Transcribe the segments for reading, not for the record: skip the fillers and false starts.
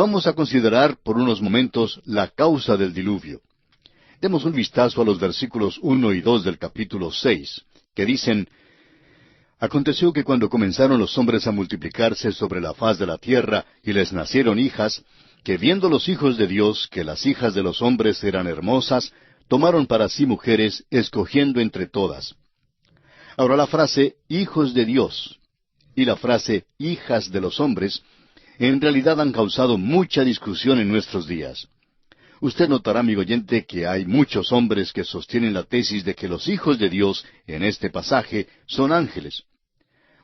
vamos a considerar por unos momentos la causa del diluvio. Demos un vistazo a los versículos 1 y 2 del capítulo 6, que dicen: Aconteció que cuando comenzaron los hombres a multiplicarse sobre la faz de la tierra, y les nacieron hijas, que viendo los hijos de Dios que las hijas de los hombres eran hermosas, tomaron para sí mujeres, escogiendo entre todas. Ahora la frase hijos de Dios y la frase hijas de los hombres en realidad han causado mucha discusión en nuestros días. Usted notará, amigo oyente, que hay muchos hombres que sostienen la tesis de que los hijos de Dios en este pasaje son ángeles.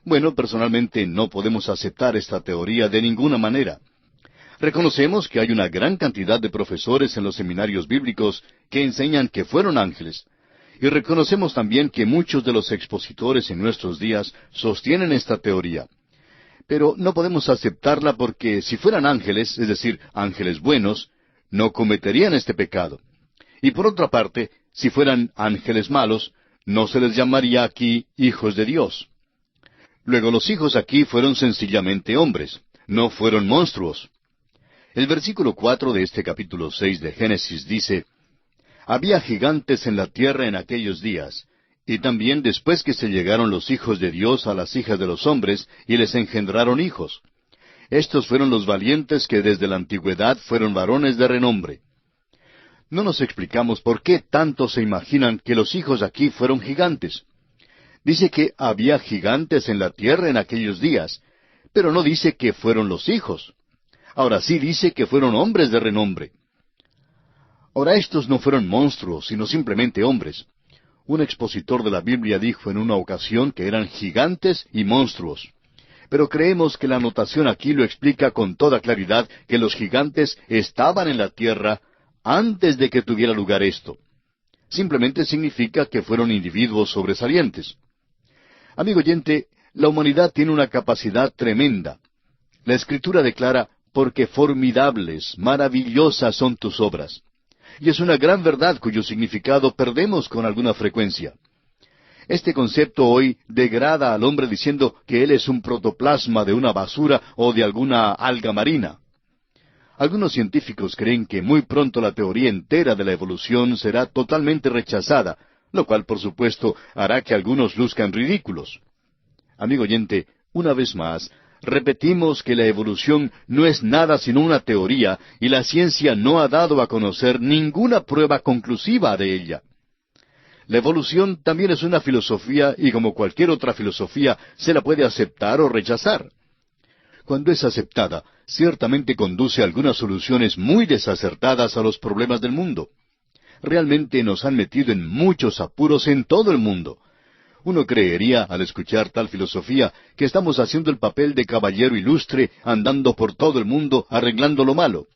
Bueno, personalmente no podemos aceptar esta teoría de ninguna manera. Reconocemos que hay una gran cantidad de profesores en los seminarios bíblicos que enseñan que fueron ángeles. Y reconocemos también que muchos de los expositores en nuestros días sostienen esta teoría. Pero no podemos aceptarla porque si fueran ángeles, es decir, ángeles buenos, no cometerían este pecado. Y por otra parte, si fueran ángeles malos, no se les llamaría aquí hijos de Dios. Luego los hijos aquí fueron sencillamente hombres, no fueron monstruos. El versículo 4 de este capítulo 6 de Génesis dice: Había gigantes en la tierra en aquellos días, y también después que se llegaron los hijos de Dios a las hijas de los hombres, y les engendraron hijos. Estos fueron los valientes que desde la antigüedad fueron varones de renombre. No nos explicamos por qué tanto se imaginan que los hijos aquí fueron gigantes. Dice que había gigantes en la tierra en aquellos días, pero no dice que fueron los hijos. Ahora sí dice que fueron hombres de renombre. Ahora estos no fueron monstruos, sino simplemente hombres. Un expositor de la Biblia dijo en una ocasión que eran gigantes y monstruos. Pero creemos que la anotación aquí lo explica con toda claridad que los gigantes estaban en la tierra antes de que tuviera lugar esto. Simplemente significa que fueron individuos sobresalientes. Amigo oyente, la humanidad tiene una capacidad tremenda. La Escritura declara: porque formidables, maravillosas son tus obras. Y es una gran verdad cuyo significado perdemos con alguna frecuencia. Este concepto hoy degrada al hombre diciendo que él es un protoplasma de una basura o de alguna alga marina. Algunos científicos creen que muy pronto la teoría entera de la evolución será totalmente rechazada, lo cual por supuesto hará que algunos luzcan ridículos. Amigo oyente, una vez más, repetimos que la evolución no es nada sino una teoría y la ciencia no ha dado a conocer ninguna prueba conclusiva de ella. La evolución también es una filosofía y como cualquier otra filosofía se la puede aceptar o rechazar. Cuando es aceptada, ciertamente conduce a algunas soluciones muy desacertadas a los problemas del mundo. Realmente nos han metido en muchos apuros en todo el mundo. Uno creería, al escuchar tal filosofía, que estamos haciendo el papel de caballero ilustre, andando por todo el mundo, arreglando lo malo.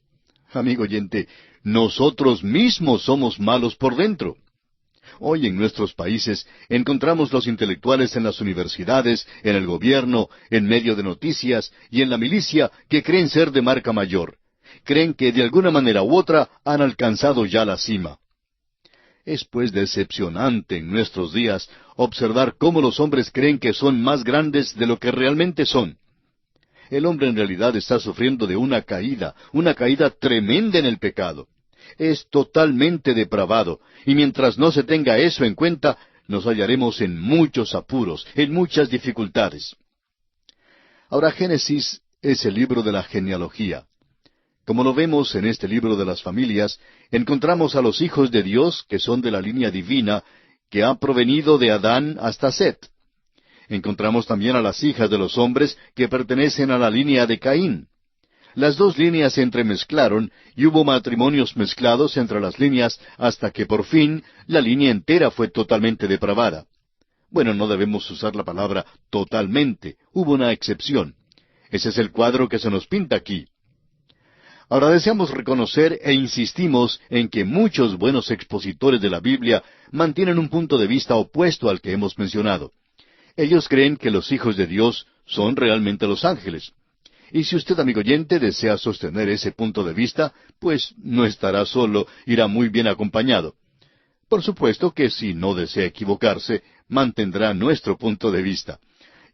Amigo oyente, nosotros mismos somos malos por dentro. Hoy en nuestros países encontramos los intelectuales en las universidades, en el gobierno, en medio de noticias y en la milicia que creen ser de marca mayor. Creen que de alguna manera u otra han alcanzado ya la cima. Es pues decepcionante en nuestros días observar cómo los hombres creen que son más grandes de lo que realmente son. El hombre en realidad está sufriendo de una caída tremenda en el pecado. Es totalmente depravado, y mientras no se tenga eso en cuenta, nos hallaremos en muchos apuros, en muchas dificultades. Ahora, Génesis es el libro de la genealogía. Como lo vemos en este libro de las familias, encontramos a los hijos de Dios que son de la línea divina, que ha provenido de Adán hasta Set. Encontramos también a las hijas de los hombres que pertenecen a la línea de Caín. Las dos líneas se entremezclaron y hubo matrimonios mezclados entre las líneas hasta que por fin la línea entera fue totalmente depravada. Bueno, no debemos usar la palabra totalmente, hubo una excepción. Ese es el cuadro que se nos pinta aquí. Ahora deseamos reconocer e insistimos en que muchos buenos expositores de la Biblia mantienen un punto de vista opuesto al que hemos mencionado. Ellos creen que los hijos de Dios son realmente los ángeles. Y si usted, amigo oyente, desea sostener ese punto de vista, pues no estará solo, irá muy bien acompañado. Por supuesto que si no desea equivocarse, mantendrá nuestro punto de vista.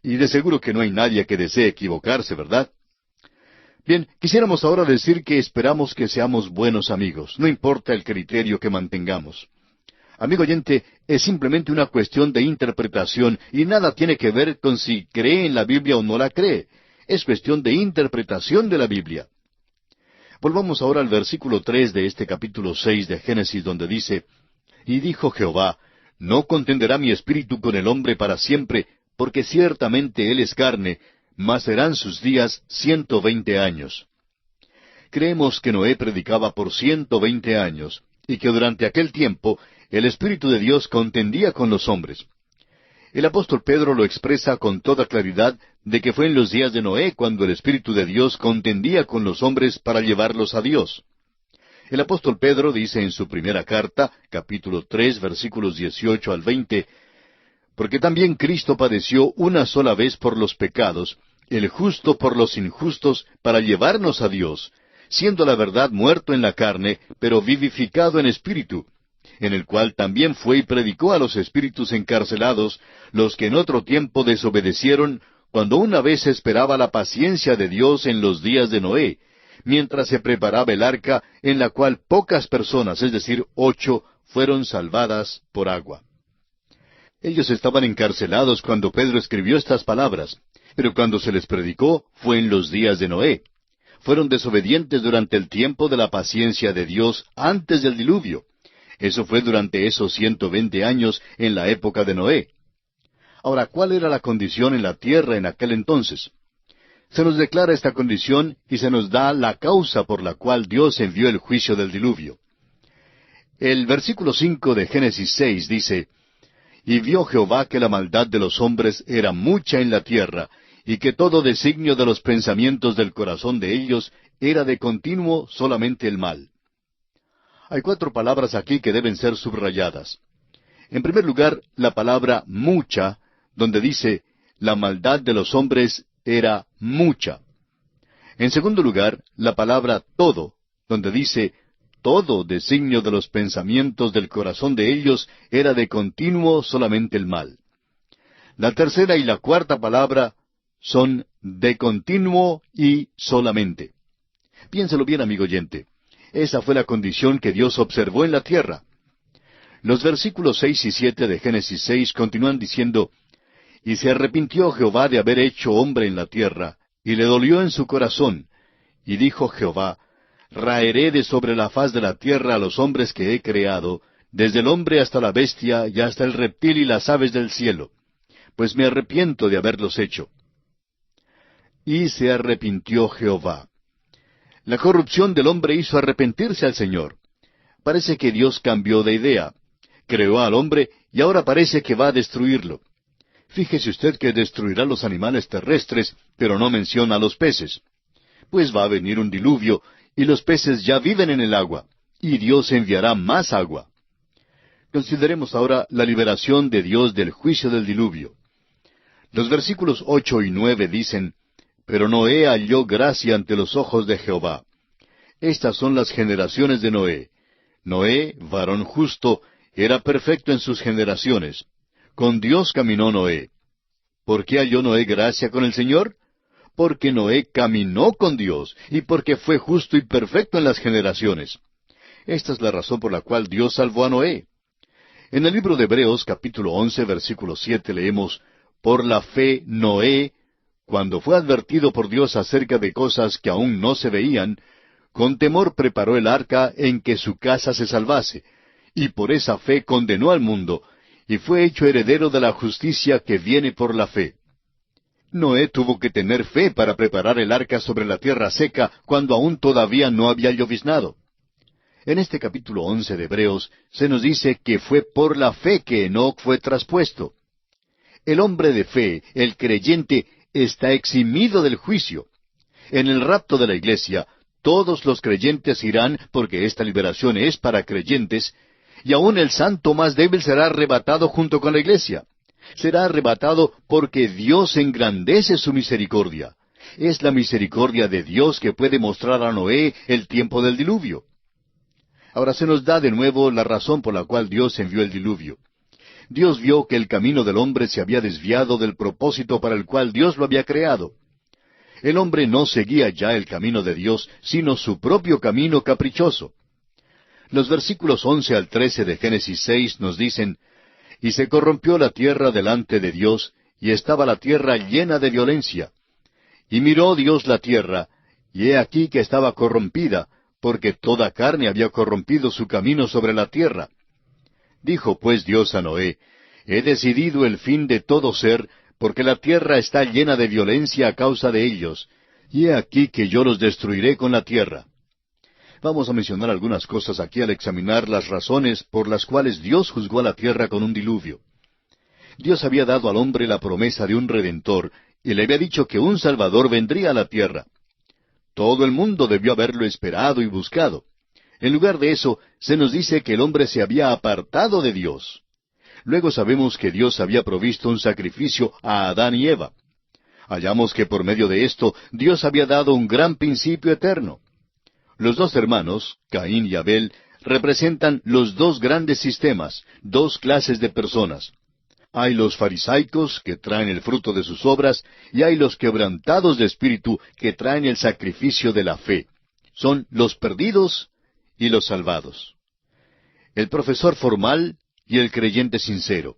Y de seguro que no hay nadie que desee equivocarse, ¿verdad? Bien, quisiéramos ahora decir que esperamos que seamos buenos amigos, no importa el criterio que mantengamos. Amigo oyente, es simplemente una cuestión de interpretación y nada tiene que ver con si cree en la Biblia o no la cree. Es cuestión de interpretación de la Biblia. Volvamos ahora al versículo 3 de este capítulo 6 de Génesis, donde dice, Y dijo Jehová, No contenderá mi espíritu con el hombre para siempre, porque ciertamente él es carne, mas serán sus días 120 años. Creemos que Noé predicaba por 120 años, y que durante aquel tiempo el Espíritu de Dios contendía con los hombres. El apóstol Pedro lo expresa con toda claridad de que fue en los días de Noé cuando el Espíritu de Dios contendía con los hombres para llevarlos a Dios. El apóstol Pedro dice en su primera carta, capítulo 3, versículos 18 al 20, Porque también Cristo padeció una sola vez por los pecados, el justo por los injustos, para llevarnos a Dios, siendo la verdad muerto en la carne, pero vivificado en espíritu, en el cual también fue y predicó a los espíritus encarcelados, los que en otro tiempo desobedecieron, cuando una vez esperaba la paciencia de Dios en los días de Noé, mientras se preparaba el arca, en la cual pocas personas, es decir, 8, fueron salvadas por agua. Ellos estaban encarcelados cuando Pedro escribió estas palabras, pero cuando se les predicó fue en los días de Noé. Fueron desobedientes durante el tiempo de la paciencia de Dios antes del diluvio. Eso fue durante esos 120 años en la época de Noé. Ahora, ¿cuál era la condición en la tierra en aquel entonces? Se nos declara esta condición y se nos da la causa por la cual Dios envió el juicio del diluvio. El versículo 5 de Génesis 6 dice, Y vio Jehová que la maldad de los hombres era mucha en la tierra, y que todo designio de los pensamientos del corazón de ellos era de continuo solamente el mal. Hay 4 palabras aquí que deben ser subrayadas. En primer lugar, la palabra mucha, donde dice, la maldad de los hombres era mucha. En segundo lugar, la palabra todo, donde dice, todo designio de los pensamientos del corazón de ellos era de continuo solamente el mal. La tercera y la cuarta palabra son de continuo y solamente. Piénselo bien, amigo oyente. Esa fue la condición que Dios observó en la tierra. Los versículos 6 y 7 de Génesis 6 continúan diciendo, Y se arrepintió Jehová de haber hecho hombre en la tierra, y le dolió en su corazón. Y dijo Jehová, Raeré de sobre la faz de la tierra a los hombres que he creado, desde el hombre hasta la bestia, y hasta el reptil y las aves del cielo, pues me arrepiento de haberlos hecho. Y se arrepintió Jehová. La corrupción del hombre hizo arrepentirse al Señor. Parece que Dios cambió de idea. Creó al hombre y ahora parece que va a destruirlo. Fíjese usted que destruirá los animales terrestres, pero no menciona a los peces. Pues va a venir un diluvio, y los peces ya viven en el agua, y Dios enviará más agua. Consideremos ahora la liberación de Dios del juicio del diluvio. Los versículos 8 y 9 dicen, Pero Noé halló gracia ante los ojos de Jehová. Estas son las generaciones de Noé. Noé, varón justo, era perfecto en sus generaciones. Con Dios caminó Noé. ¿Por qué halló Noé gracia con el Señor? Porque Noé caminó con Dios, y porque fue justo y perfecto en las generaciones. Esta es la razón por la cual Dios salvó a Noé. En el libro de Hebreos, capítulo 11, versículo 7, leemos, Por la fe Noé, cuando fue advertido por Dios acerca de cosas que aún no se veían, con temor preparó el arca en que su casa se salvase, y por esa fe condenó al mundo, y fue hecho heredero de la justicia que viene por la fe. Noé tuvo que tener fe para preparar el arca sobre la tierra seca cuando aún todavía no había lloviznado. En este capítulo 11 de Hebreos se nos dice que fue por la fe que Enoc fue traspuesto. El hombre de fe, el creyente, está eximido del juicio. En el rapto de la iglesia, todos los creyentes irán porque esta liberación es para creyentes, y aún el santo más débil será arrebatado junto con la iglesia. Será arrebatado porque Dios engrandece su misericordia. Es la misericordia de Dios que puede mostrar a Noé el tiempo del diluvio. Ahora se nos da de nuevo la razón por la cual Dios envió el diluvio. Dios vio que el camino del hombre se había desviado del propósito para el cual Dios lo había creado. El hombre no seguía ya el camino de Dios, sino su propio camino caprichoso. Los versículos 11 al 13 de Génesis 6 nos dicen, «Y se corrompió la tierra delante de Dios, y estaba la tierra llena de violencia. Y miró Dios la tierra, y he aquí que estaba corrompida, porque toda carne había corrompido su camino sobre la tierra. Dijo pues Dios a Noé, He decidido el fin de todo ser, porque la tierra está llena de violencia a causa de ellos, y he aquí que yo los destruiré con la tierra». Vamos a mencionar algunas cosas aquí al examinar las razones por las cuales Dios juzgó a la tierra con un diluvio. Dios había dado al hombre la promesa de un Redentor, y le había dicho que un Salvador vendría a la tierra. Todo el mundo debió haberlo esperado y buscado. En lugar de eso, se nos dice que el hombre se había apartado de Dios. Luego sabemos que Dios había provisto un sacrificio a Adán y Eva. Hallamos que por medio de esto, Dios había dado un gran principio eterno. Los dos hermanos, Caín y Abel, representan los dos grandes sistemas, dos clases de personas. Hay los farisaicos, que traen el fruto de sus obras, y hay los quebrantados de espíritu, que traen el sacrificio de la fe. Son los perdidos y los salvados. El profesor formal y el creyente sincero.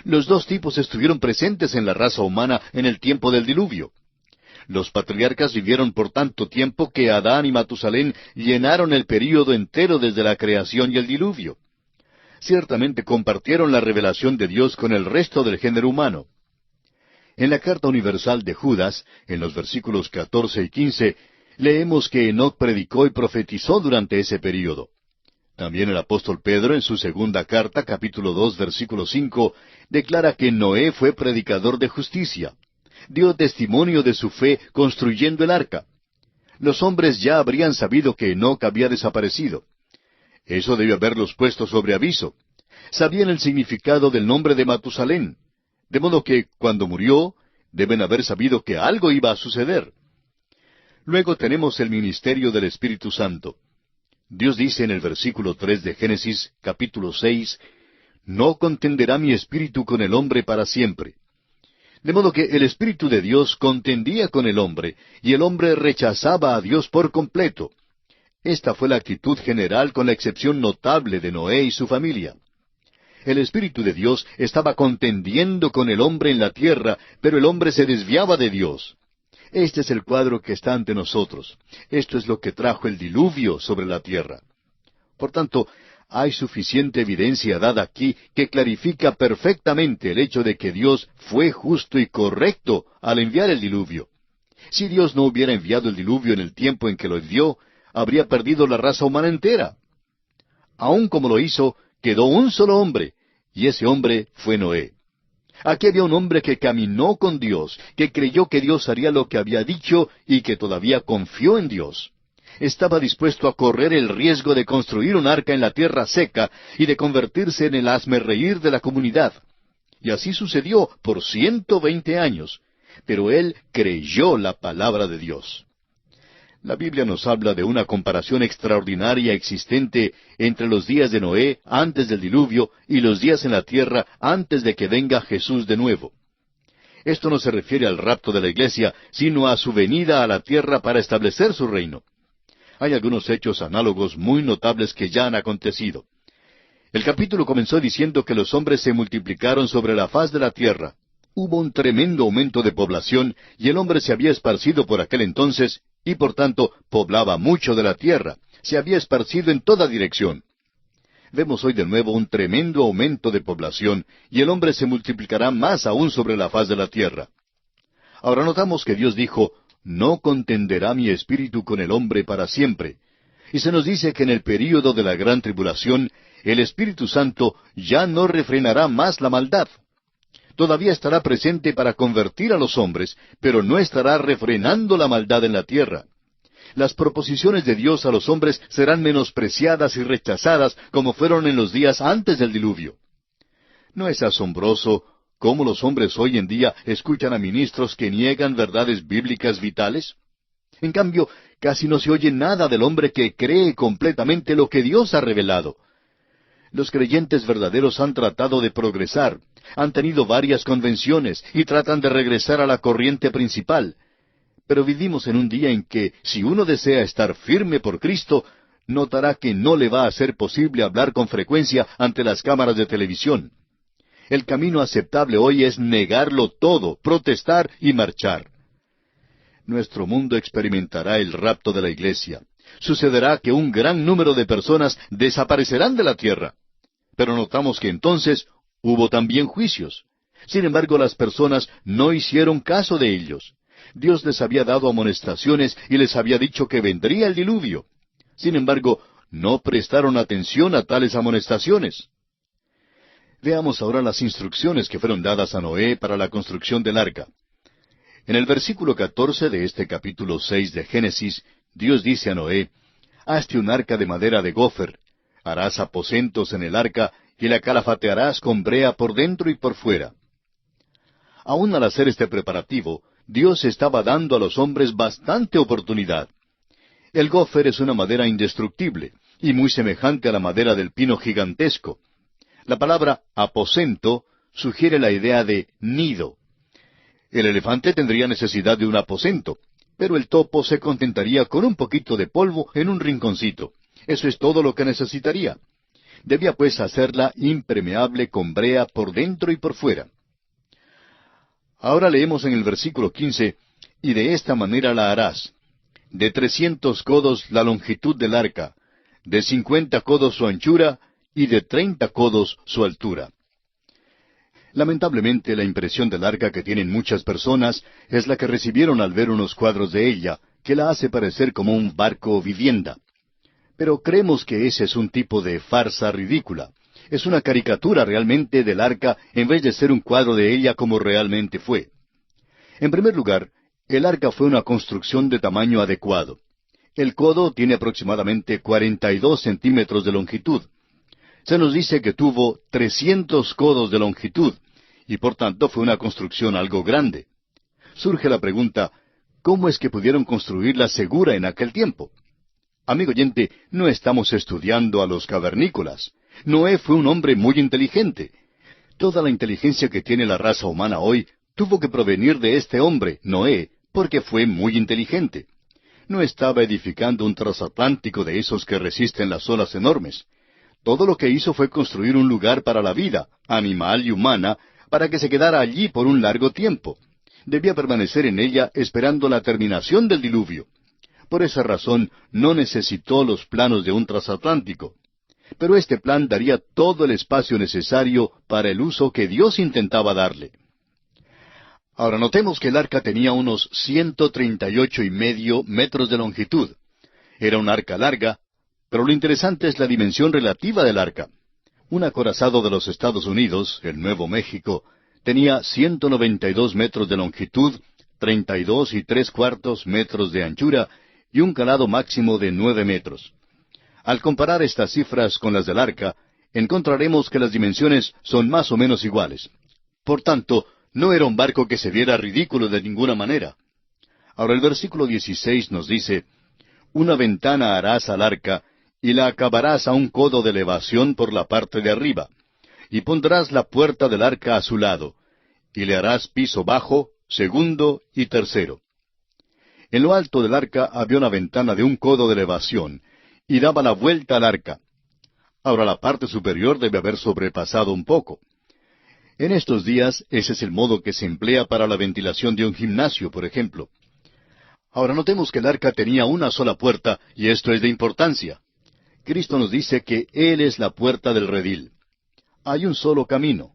Los dos tipos estuvieron presentes en la raza humana en el tiempo del diluvio. Los patriarcas vivieron por tanto tiempo que Adán y Matusalén llenaron el período entero desde la creación y el diluvio. Ciertamente compartieron la revelación de Dios con el resto del género humano. En la carta universal de Judas, en los versículos 14 y 15, leemos que Enoc predicó y profetizó durante ese período. También el apóstol Pedro, en su segunda carta, capítulo 2, versículo 5, declara que Noé fue predicador de justicia. Dio testimonio de su fe construyendo el arca. Los hombres ya habrían sabido que Enoc había desaparecido. Eso debió haberlos puesto sobre aviso. Sabían el significado del nombre de Matusalén, de modo que, cuando murió, deben haber sabido que algo iba a suceder. Luego tenemos el ministerio del Espíritu Santo. Dios dice en el versículo 3 de Génesis, capítulo 6, «No contenderá mi espíritu con el hombre para siempre». De modo que el Espíritu de Dios contendía con el hombre, y el hombre rechazaba a Dios por completo. Esta fue la actitud general con la excepción notable de Noé y su familia. El Espíritu de Dios estaba contendiendo con el hombre en la tierra, pero el hombre se desviaba de Dios. Este es el cuadro que está ante nosotros. Esto es lo que trajo el diluvio sobre la tierra. Por tanto, hay suficiente evidencia dada aquí que clarifica perfectamente el hecho de que Dios fue justo y correcto al enviar el diluvio. Si Dios no hubiera enviado el diluvio en el tiempo en que lo envió, habría perdido la raza humana entera. Aun como lo hizo, quedó un solo hombre, y ese hombre fue Noé. Aquí había un hombre que caminó con Dios, que creyó que Dios haría lo que había dicho y que todavía confió en Dios. Estaba dispuesto a correr el riesgo de construir un arca en la tierra seca y de convertirse en el hazmerreír de la comunidad. Y así sucedió por 120 años. Pero él creyó la palabra de Dios. La Biblia nos habla de una comparación extraordinaria existente entre los días de Noé antes del diluvio y los días en la tierra antes de que venga Jesús de nuevo. Esto no se refiere al rapto de la iglesia, sino a su venida a la tierra para establecer su reino. Hay algunos hechos análogos muy notables que ya han acontecido. El capítulo comenzó diciendo que los hombres se multiplicaron sobre la faz de la tierra. Hubo un tremendo aumento de población y el hombre se había esparcido por aquel entonces y por tanto poblaba mucho de la tierra. Se había esparcido en toda dirección. Vemos hoy de nuevo un tremendo aumento de población y el hombre se multiplicará más aún sobre la faz de la tierra. Ahora notamos que Dios dijo, «No contenderá mi espíritu con el hombre para siempre». Y se nos dice que en el período de la gran tribulación, el Espíritu Santo ya no refrenará más la maldad. Todavía estará presente para convertir a los hombres, pero no estará refrenando la maldad en la tierra. Las proposiciones de Dios a los hombres serán menospreciadas y rechazadas como fueron en los días antes del diluvio. ¿No es asombroso cómo los hombres hoy en día escuchan a ministros que niegan verdades bíblicas vitales? En cambio, casi no se oye nada del hombre que cree completamente lo que Dios ha revelado. Los creyentes verdaderos han tratado de progresar, han tenido varias convenciones y tratan de regresar a la corriente principal. Pero vivimos en un día en que, si uno desea estar firme por Cristo, notará que no le va a ser posible hablar con frecuencia ante las cámaras de televisión. El camino aceptable hoy es negarlo todo, protestar y marchar. Nuestro mundo experimentará el rapto de la iglesia. Sucederá que un gran número de personas desaparecerán de la tierra. Pero notamos que entonces hubo también juicios. Sin embargo, las personas no hicieron caso de ellos. Dios les había dado amonestaciones y les había dicho que vendría el diluvio. Sin embargo, no prestaron atención a tales amonestaciones. Veamos ahora las instrucciones que fueron dadas a Noé para la construcción del arca. En el versículo 14 de este capítulo 6 de Génesis, Dios dice a Noé, «Hazte un arca de madera de gofer, harás aposentos en el arca, y la calafatearás con brea por dentro y por fuera». Aún al hacer este preparativo, Dios estaba dando a los hombres bastante oportunidad. El gofer es una madera indestructible, y muy semejante a la madera del pino gigantesco. La palabra aposento sugiere la idea de nido. El elefante tendría necesidad de un aposento, pero el topo se contentaría con un poquito de polvo en un rinconcito. Eso es todo lo que necesitaría. Debía pues hacerla impermeable con brea por dentro y por fuera. Ahora leemos en el versículo 15, «Y de esta manera la harás. De 300 codos la longitud del arca, de 50 codos su anchura, y de 30 codos su altura». Lamentablemente, la impresión del arca que tienen muchas personas es la que recibieron al ver unos cuadros de ella, que la hace parecer como un barco vivienda. Pero creemos que ese es un tipo de farsa ridícula. Es una caricatura realmente del arca en vez de ser un cuadro de ella como realmente fue. En primer lugar, el arca fue una construcción de tamaño adecuado. El codo tiene aproximadamente 42 centímetros de longitud. Se nos dice que tuvo 300 codos de longitud, y por tanto fue una construcción algo grande. Surge la pregunta, ¿cómo es que pudieron construirla segura en aquel tiempo? Amigo oyente, no estamos estudiando a los cavernícolas. Noé fue un hombre muy inteligente. Toda la inteligencia que tiene la raza humana hoy tuvo que provenir de este hombre, Noé, porque fue muy inteligente. No estaba edificando un transatlántico de esos que resisten las olas enormes. Todo lo que hizo fue construir un lugar para la vida, animal y humana, para que se quedara allí por un largo tiempo. Debía permanecer en ella esperando la terminación del diluvio. Por esa razón no necesitó los planos de un transatlántico. Pero este plan daría todo el espacio necesario para el uso que Dios intentaba darle. Ahora notemos que el arca tenía unos 138,5 metros de longitud. Era un arca larga, pero lo interesante es la dimensión relativa del arca. Un acorazado de los Estados Unidos, el Nuevo México, tenía 192 metros de longitud, 32 3/4 metros de anchura y un calado máximo de 9 metros. Al comparar estas cifras con las del arca, encontraremos que las dimensiones son más o menos iguales. Por tanto, no era un barco que se viera ridículo de ninguna manera. Ahora el versículo 16 nos dice, «Una ventana harás al arca, y la acabarás a un codo de elevación por la parte de arriba, y pondrás la puerta del arca a su lado, y le harás piso bajo, segundo y tercero». En lo alto del arca había una ventana de un codo de elevación, y daba la vuelta al arca. Ahora la parte superior debe haber sobrepasado un poco. En estos días, ese es el modo que se emplea para la ventilación de un gimnasio, por ejemplo. Ahora notemos que el arca tenía una sola puerta, y esto es de importancia. Cristo nos dice que Él es la puerta del redil. Hay un solo camino.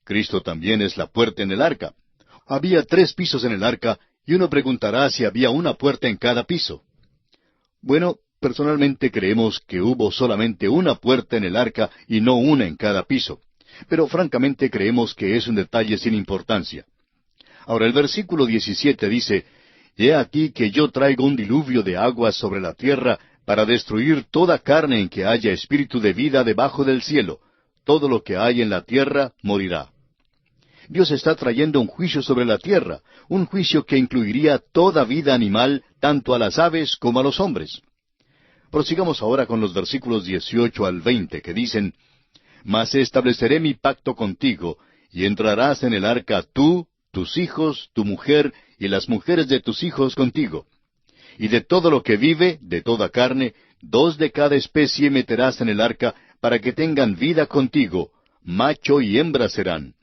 Cristo también es la puerta en el arca. Había 3 pisos en el arca, y uno preguntará si había una puerta en cada piso. Bueno, personalmente creemos que hubo solamente una puerta en el arca y no una en cada piso. Pero francamente creemos que es un detalle sin importancia. Ahora el versículo 17 dice, «He aquí que yo traigo un diluvio de aguas sobre la tierra para destruir toda carne en que haya espíritu de vida debajo del cielo. Todo lo que hay en la tierra morirá». Dios está trayendo un juicio sobre la tierra, un juicio que incluiría toda vida animal, tanto a las aves como a los hombres. Prosigamos ahora con los versículos 18 al 20, que dicen, «Mas estableceré mi pacto contigo, y entrarás en el arca tú, tus hijos, tu mujer, y las mujeres de tus hijos contigo. Y de todo lo que vive, de toda carne, 2 de cada especie meterás en el arca, para que tengan vida contigo, macho y hembra serán.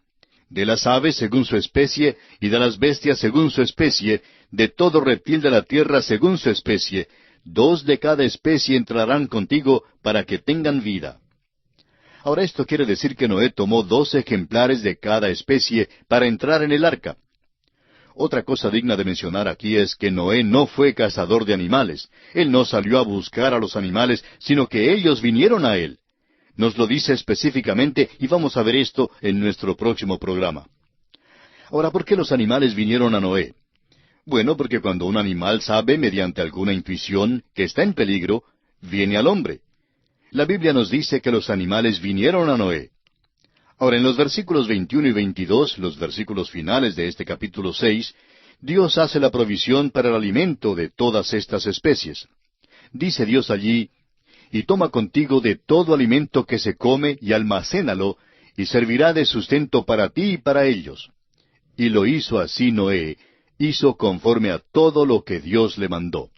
De las aves según su especie, y de las bestias según su especie, de todo reptil de la tierra según su especie, 2 de cada especie entrarán contigo, para que tengan vida. Ahora esto quiere decir que Noé tomó 2 ejemplares de cada especie para entrar en el arca. Otra cosa digna de mencionar aquí es que Noé no fue cazador de animales. Él no salió a buscar a los animales, sino que ellos vinieron a él. Nos lo dice específicamente y vamos a ver esto en nuestro próximo programa. Ahora, ¿por qué los animales vinieron a Noé? Bueno, porque cuando un animal sabe mediante alguna intuición que está en peligro, viene al hombre. La Biblia nos dice que los animales vinieron a Noé. Ahora, en los versículos 21 y 22, los versículos finales de este capítulo 6, Dios hace la provisión para el alimento de todas estas especies. Dice Dios allí, y toma contigo de todo alimento que se come y almacénalo, y servirá de sustento para ti y para ellos. Y lo hizo así Noé, hizo conforme a todo lo que Dios le mandó.